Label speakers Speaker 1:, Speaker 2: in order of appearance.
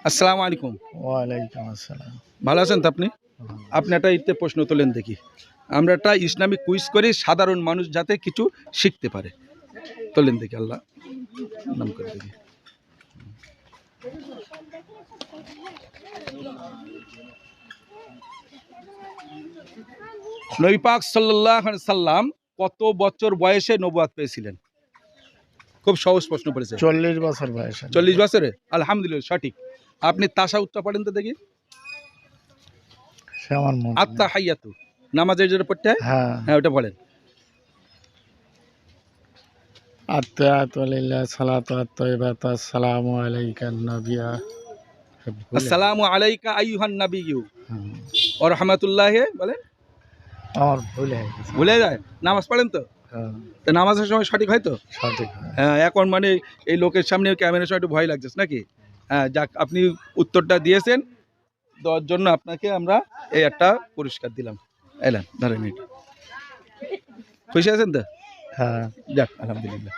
Speaker 1: আসসালামু আলাইকুম।
Speaker 2: ওয়ালাইকুম আসসালাম।
Speaker 1: ভালো আছেন তো আপনি? আপনি একটা ইতে প্রশ্ন তোলেন দেখি। আমরা একটা ইসলামিক কুইজ করি সাধারণ মানুষ যাতে কিছু শিখতে পারে। তোলেন দেখি আল্লাহ নাম করে দেখি। নবী পাক সাল্লাল্লাহু আলাইহি সাল্লাম কত বছর বয়সে নবুয়ত পেয়েছিলেন? খুব সহজ প্রশ্ন পড়েছে।
Speaker 2: 40 বছর বয়সে।
Speaker 1: 40 বছরে? আলহামদুলিল্লাহ সঠিক। আপনি তাশাহুদটা পড়েন তো দেখি।
Speaker 2: সে আমার মনে নেই।
Speaker 1: আত্তাহিয়াতু নামাজের যেটা পড়তে হয়?
Speaker 2: হ্যাঁ।
Speaker 1: হ্যাঁ ওটা বলেন।
Speaker 2: আত্তাহিয়াতু লিল্লাহ সালাতু আত-তাইয়্যিবাতু আসসালামু আলাইকা নবিয়া।
Speaker 1: আসসালামু আলাইকা আইয়ুহান নাবিয়্যু
Speaker 2: হুম।
Speaker 1: ওয়া রাহমাতুল্লাহি বলেন।
Speaker 2: আমার ভুল হয়ে গেছে।
Speaker 1: ভুলে যায়? নামাজ পড়েন তো?
Speaker 2: হ্যাঁ,
Speaker 1: তো নামাজের সময় সঠিক হয় তো?
Speaker 2: সঠিক হয়।
Speaker 1: হ্যাঁ, এখন মানে এই লোকের সামনে ক্যামেরার সময় একটু ভয় লাগছে নাকি? হ্যাঁ, যাক আপনি উত্তরটা দিয়েছেন। দেওয়ার জন্য আপনাকে আমরা এই একটা পুরস্কার দিলাম। এলেন ধরেন এটা। খুশি আছেন তো?
Speaker 2: হ্যাঁ।
Speaker 1: যাক আলহামদুলিল্লাহ।